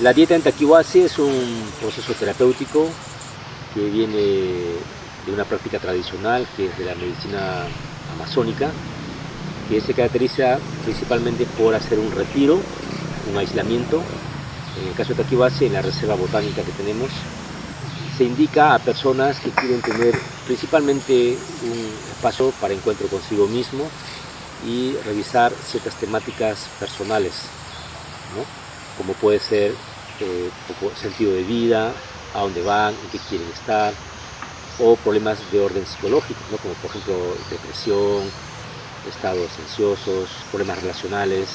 La dieta en Taquihuasi es un proceso terapéutico que viene de una práctica tradicional que es de la medicina amazónica, que se caracteriza principalmente por hacer un retiro, un aislamiento. En el caso de Taquihuasi, en la reserva botánica que tenemos, se indica a personas que quieren tener principalmente un espacio para encuentro consigo mismo y revisar ciertas temáticas personales, ¿no? Como puede ser sentido de vida, a dónde van, en qué quieren estar, o problemas de orden psicológico, ¿no? Como por ejemplo depresión, estados ansiosos, problemas relacionales,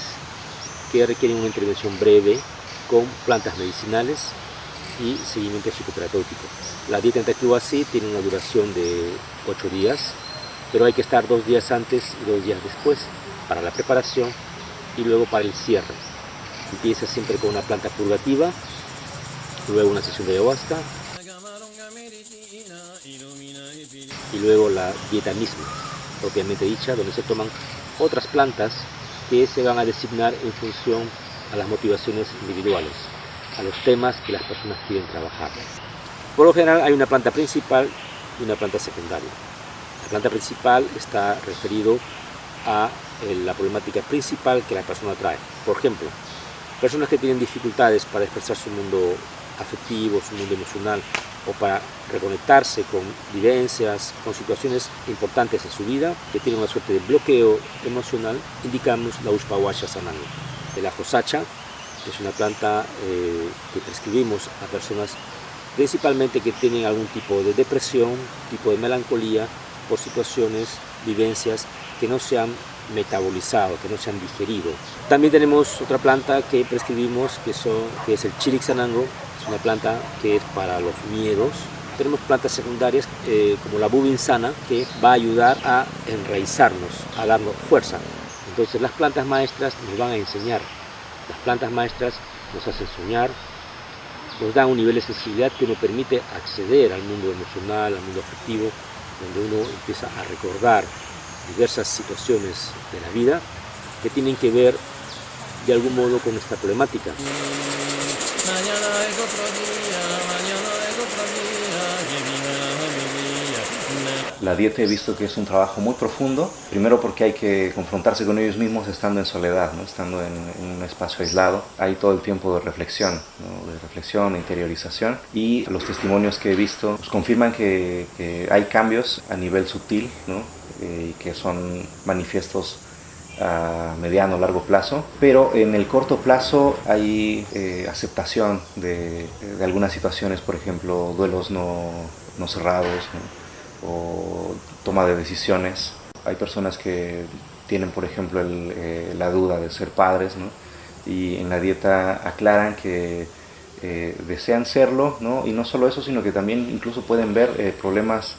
que requieren una intervención breve con plantas medicinales y seguimiento psicoterapéutico. La dieta en Taquihuasi tiene una duración de 8 días, pero hay que estar 2 días antes y 2 días después para la preparación y luego para el cierre. Empieza siempre con una planta purgativa, luego una sesión de ayahuasca y luego la dieta misma, propiamente dicha, donde se toman otras plantas que se van a designar en función a las motivaciones individuales, a los temas que las personas quieren trabajar. Por lo general hay una planta principal y una planta secundaria. La planta principal está referido a la problemática principal que la persona trae. Por ejemplo, personas que tienen dificultades para expresar su mundo afectivo, su mundo emocional, o para reconectarse con vivencias, con situaciones importantes en su vida, que tienen una suerte de bloqueo emocional, indicamos la Uspawasha Sanango. El ajo sacha es una planta que prescribimos a personas principalmente que tienen algún tipo de depresión, tipo de melancolía, por situaciones, vivencias que no se han metabolizado, que no se han digerido. También tenemos otra planta que prescribimos que es el Chiricsanango, es una planta que es para los miedos. Tenemos plantas secundarias como la bubinsana que va a ayudar a enraizarnos, a darnos fuerza. Entonces las plantas maestras nos van a enseñar, las plantas maestras nos hacen soñar, nos dan un nivel de sensibilidad que nos permite acceder al mundo emocional, al mundo afectivo, donde uno empieza a recordar diversas situaciones de la vida que tienen que ver de algún modo con esta problemática. La dieta he visto que es un trabajo muy profundo, primero porque hay que confrontarse con ellos mismos estando en soledad, ¿no? Estando en un espacio aislado. Hay todo el tiempo de reflexión, ¿no? De reflexión, interiorización, y los testimonios que he visto pues, confirman que hay cambios a nivel sutil, ¿no? Y que son manifiestos a mediano o largo plazo, pero en el corto plazo hay aceptación de algunas situaciones, por ejemplo, duelos no cerrados, ¿no? O toma de decisiones. Hay personas que tienen, por ejemplo, la duda de ser padres, ¿no? Y en la dieta aclaran que desean serlo, ¿no? Y no solo eso, sino que también incluso pueden ver problemas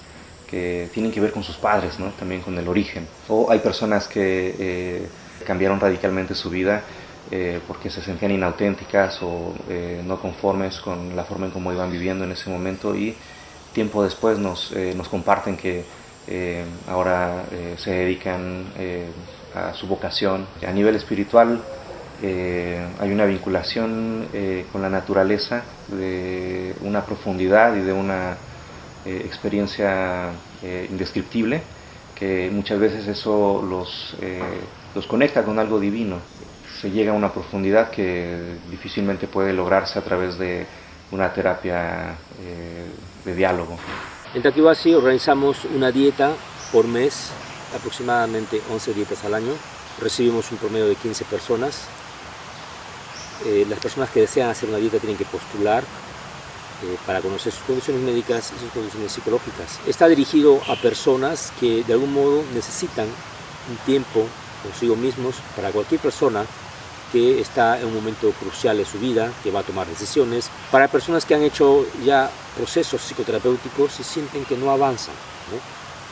que tienen que ver con sus padres, ¿no? También con el origen. O hay personas que cambiaron radicalmente su vida porque se sentían inauténticas o no conformes con la forma en cómo iban viviendo en ese momento, y tiempo después nos comparten que ahora se dedican a su vocación. A nivel espiritual hay una vinculación con la naturaleza de una profundidad y de una experiencia indescriptible, que muchas veces eso los conecta con algo divino. Se llega a una profundidad que difícilmente puede lograrse a través de una terapia de diálogo. En Taquihuasi organizamos una dieta por mes, aproximadamente 11 dietas al año. Recibimos un promedio de 15 personas. Las personas que desean hacer una dieta tienen que postular para conocer sus condiciones médicas y sus condiciones psicológicas. Está dirigido a personas que de algún modo necesitan un tiempo consigo mismos. Para cualquier persona que está en un momento crucial de su vida, que va a tomar decisiones, para personas que han hecho ya procesos psicoterapéuticos y sienten que no avanzan, ¿no?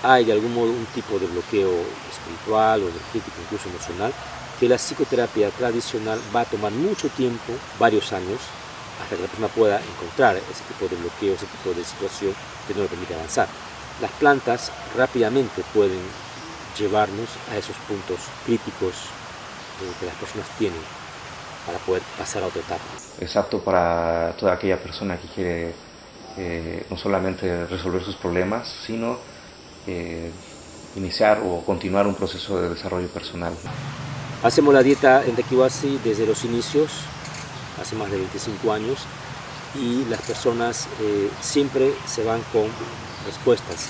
Hay de algún modo un tipo de bloqueo espiritual o energético, incluso emocional, que la psicoterapia tradicional va a tomar mucho tiempo, varios años, hasta que la persona pueda encontrar ese tipo de bloqueo, ese tipo de situación que no le permite avanzar. Las plantas rápidamente pueden llevarnos a esos puntos críticos que las personas tienen para poder pasar a otra etapa. Es apto para toda aquella persona que quiere no solamente resolver sus problemas, sino iniciar o continuar un proceso de desarrollo personal. Hacemos la dieta en Tequihuasi desde los inicios, hace más de 25 años, y las personas siempre se van con respuestas,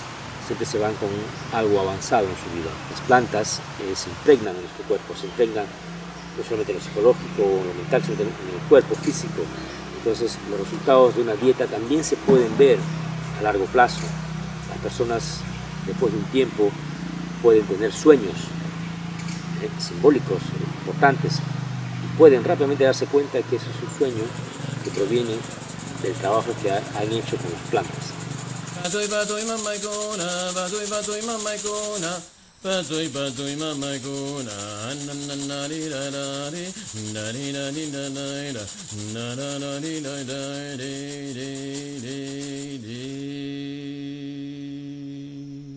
siempre se van con algo avanzado en su vida. Las plantas se impregnan en nuestro cuerpo, se impregnan no solamente en lo psicológico o en lo mental, sino en el cuerpo físico. Entonces los resultados de una dieta también se pueden ver a largo plazo. Las personas después de un tiempo pueden tener sueños simbólicos, importantes, y pueden rápidamente darse cuenta de que ese es un sueño que proviene del trabajo que han hecho con las plantas.